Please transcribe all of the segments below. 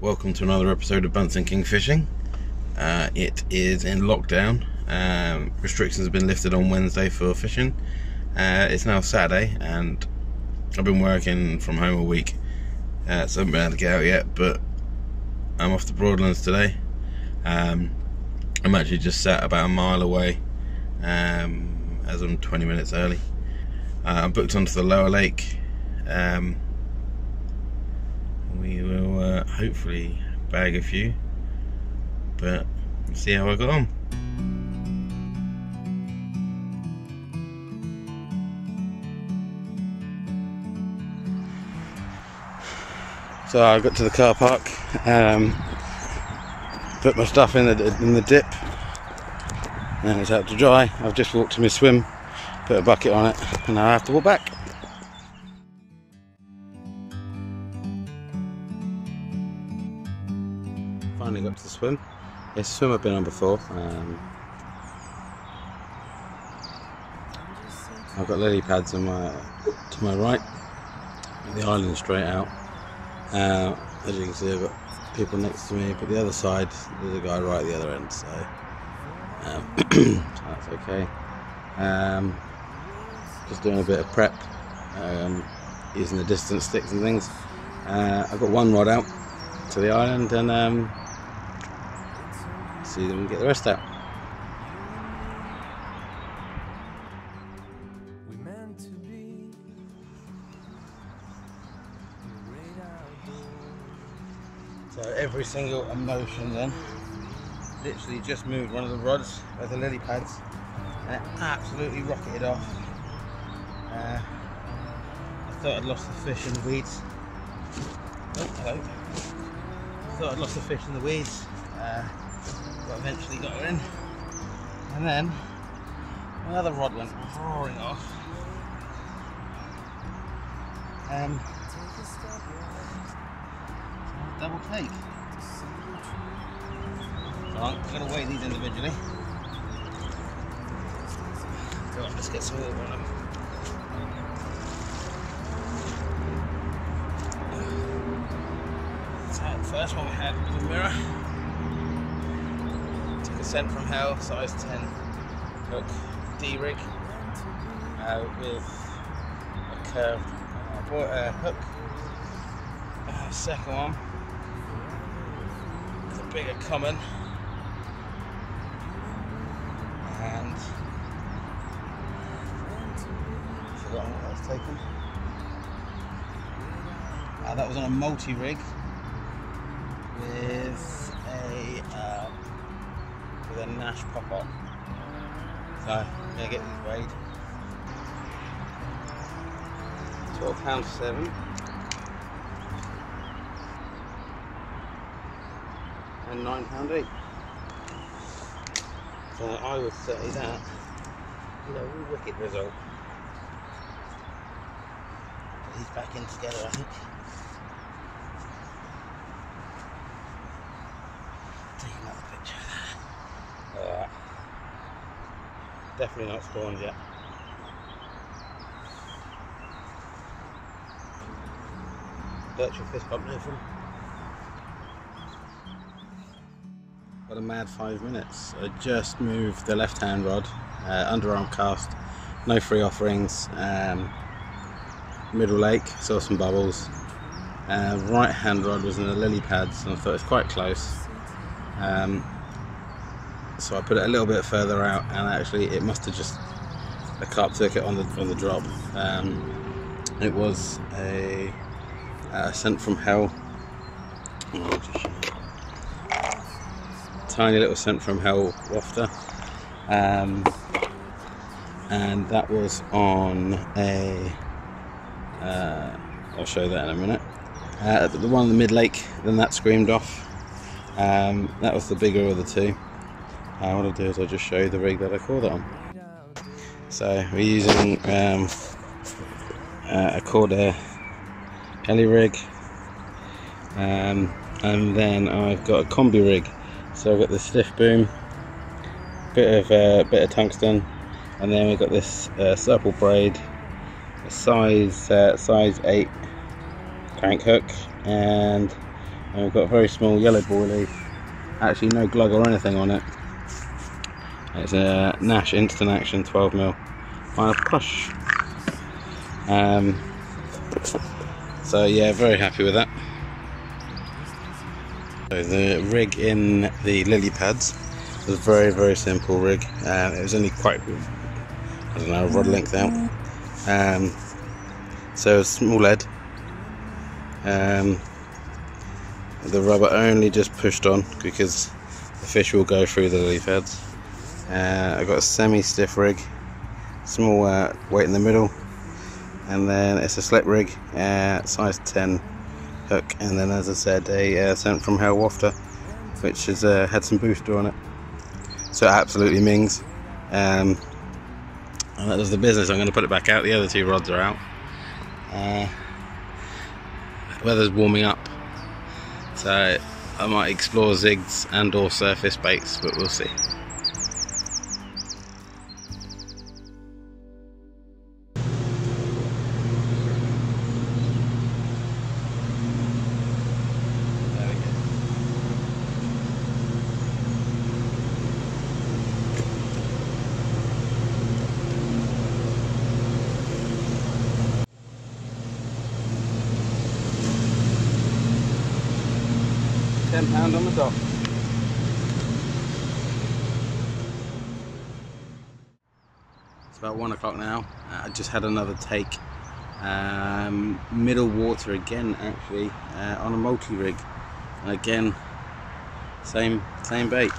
Welcome to another episode of Bunce and King Fishing. It is in lockdown. Restrictions have been lifted on Wednesday for fishing. It's now Saturday and I've been working from home all week, so I haven't been able to get out yet, but I'm off to Broadlands today. I'm actually just sat about a mile away, as I'm 20 minutes early. I'm booked onto the lower lake. We will hopefully bag a few, but see how I got on. So I got to the car park, put my stuff in the dip, and it's out to dry. I've just walked to my swim, put a bucket on it, and now I have to walk back. Finally got to the swim. It's a swim I've been on before. I've got lily pads to my right, the island straight out. As you can see, I've got people next to me, but the other side there's a guy right at the other end, so that's okay. Just doing a bit of prep, using the distance sticks and things. I've got one rod out to the island, and see them get the rest out. So every single emotion then, literally just moved one of the rods with the lily pads and it absolutely rocketed off. I thought I'd lost the fish in the weeds. Oh, hello. Thought I'd lost the fish in the weeds, but eventually got her in. And then another rod went roaring off. Double take. So I'm going to weigh these individually. Go on, let's get some water on them. So the first one we had was a mirror. Took a scent from hell, size 10 hook D-rig with a curved hook. Second one, bigger common, and forgotten what I was taking. That was on a multi-rig with a Nash pop-on. So I'm gonna get these weighed. £12.7. And £9.8. So I would say that, you know, a wicked result. Put these back in together, I think. Take another picture of that. Definitely not spawned yet. Virtual fist bump there from. Got a mad 5 minutes. I just moved the left hand rod, underarm cast, no free offerings, middle lake, saw some bubbles. Right hand rod was in the lily pads and I thought it was quite close. So I put it a little bit further out and actually it must have just, the carp took it on the drop. It was a scent from hell. Tiny little scent from hell wafter, and that was on a I'll show that in a minute. The one in the mid lake, then that screamed off. That was the bigger of the two. What I'll do is I'll just show you the rig that I caught it on. So we're using a Cordair heli rig, and then I've got a combi rig. So I've got the stiff boom, bit of tungsten, and then we've got this supple braid, a size 8 crank hook, and And we've got a very small yellow boilie, actually no glug or anything on it. It's a Nash Instant Action 12mm final crush. So yeah, very happy with that. So the rig in the lily pads was a very simple rig. It was only quite, I don't know, a rod length out. So a small lead. The rubber only just pushed on because the fish will go through the lily pads. I've got a semi-stiff rig, small weight in the middle, and then it's a slip rig, size 10 hook, and then as I said a sent from Hell Wafter, which has had some booster on it, so it absolutely mings. And that does the business. I'm going to put it back out. The other two rods are out. Weather's warming up, so I might explore zigs and or surface baits, but we'll see. £10 on the dot. It's about 1 o'clock now. I just had another take, middle water again, actually, on a multi-rig, and again same bait.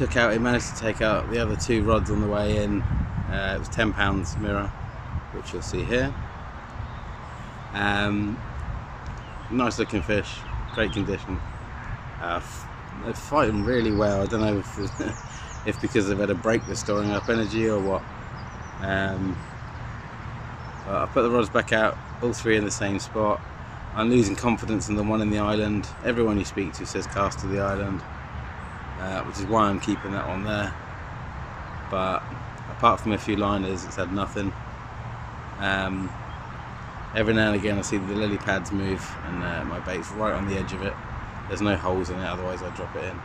It managed to take out the other two rods on the way in. It was £10 mirror, which you'll see here. Nice looking fish, great condition. They're fighting really well. I don't know if because they've had a break they're storing up energy or what. But I put the rods back out, all three in the same spot. I'm losing confidence in the one in the island. Everyone you speak to says cast to the island, which is why I'm keeping that one there. But apart from a few liners, it's had nothing. Every now and again I see the lily pads move, and my bait's right on the edge of it. There's no holes in it, otherwise I'd drop it in.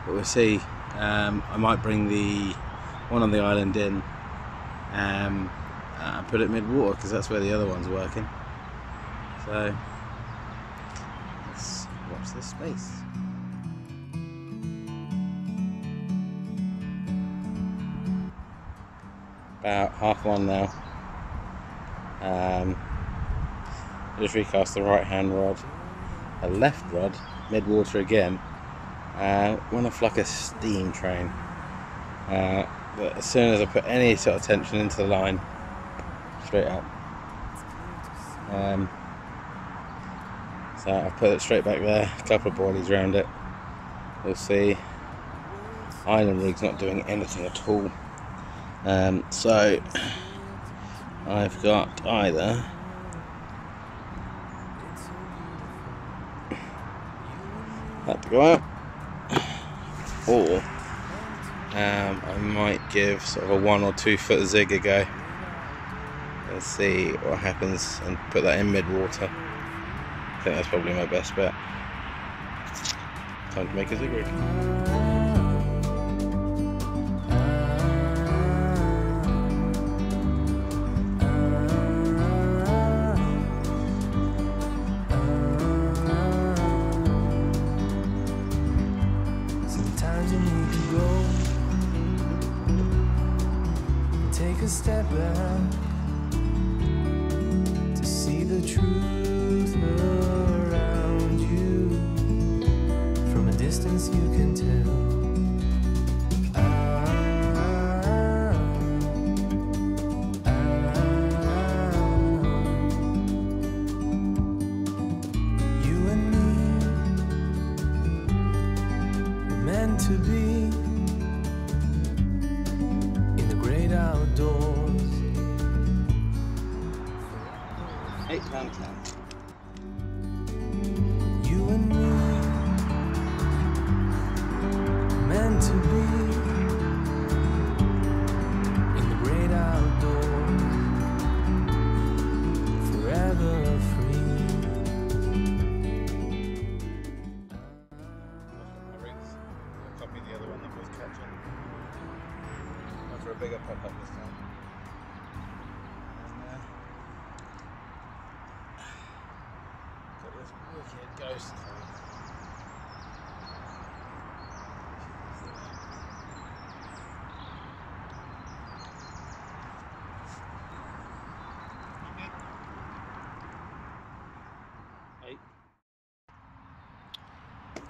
But we'll see. I might bring the one on the island in and put it mid-water, because that's where the other one's working. So let's watch this space. About 1:30 now. I just recast the right hand rod, a left rod, mid-water again. Went off like a steam train. But as soon as I put any sort of tension into the line, straight up. So I've put it straight back there, a couple of boilies around it. We'll see. Island rig's not doing anything at all. So I've got either that to go out, or I might give sort of a 1 or 2 foot zig a go. Let's see what happens and put that in mid-water. I think that's probably my best bet. Time to make a zig rig. Take a step back to see the truth around you. From a distance you can tell. You and me were meant to be in the great outdoors. £8.10. You and me meant to be in the great outdoors. section. Go for a bigger pop-up this time. And got this wicked ghost thing.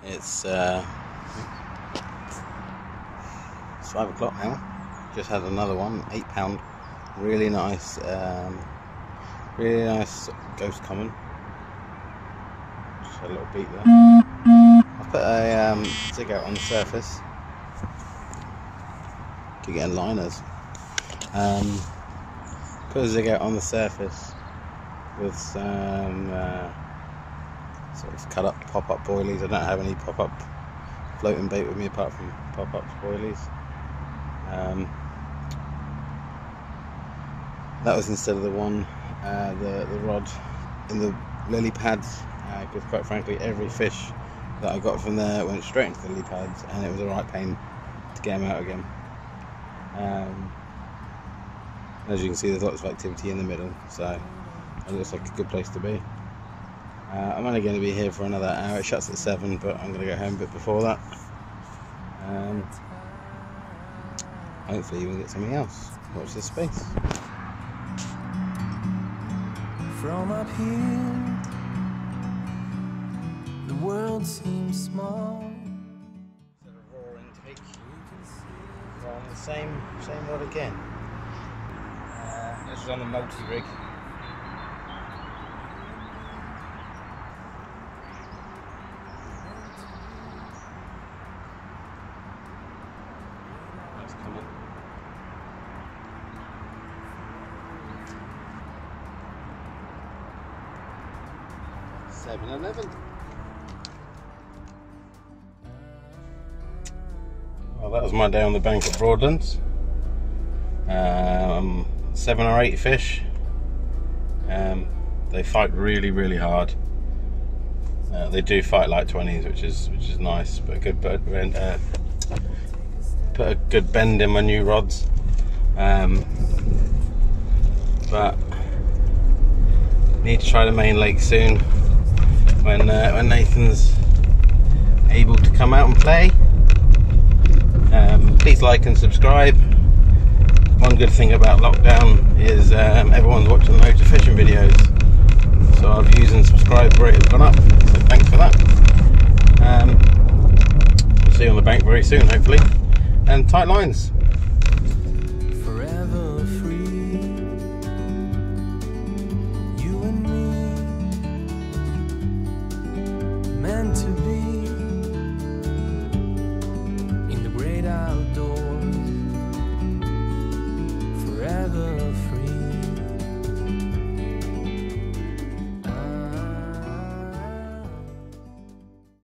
It's 5 o'clock now. Just had another one, £8. Really nice ghost common. Just had a little beat there. I put a zig out on the surface. Keep getting liners. Put a zig out on the surface with some sort of cut up pop-up boilies. I don't have any pop-up floating bait with me apart from pop-up boilies. That was instead of the one, the rod in the lily pads, because quite frankly every fish that I got from there went straight into the lily pads, and it was a right pain to get them out again. As you can see, there's lots of activity in the middle, so it looks like a good place to be. I'm only going to be here for another hour. It shuts at 7, but I'm going to go home a bit before that. Hopefully we'll get something else. Watch this space. From up here, the world seems small. Instead of roaring take, we're on the same rod again. This is on the multi-rig. That's coming. $7.11. Well, that was my day on the bank at Broadlands. 7 or 8 fish. They fight really hard. They do fight like 20s, which is nice. But put a good bend in my new rods. But need to try the main lake soon when Nathan's able to come out and play. Please like and subscribe. One good thing about lockdown is everyone's watching loads of fishing videos, so our views and subscribe rate has gone up, so thanks for that. We'll see you on the bank very soon, hopefully, and tight lines.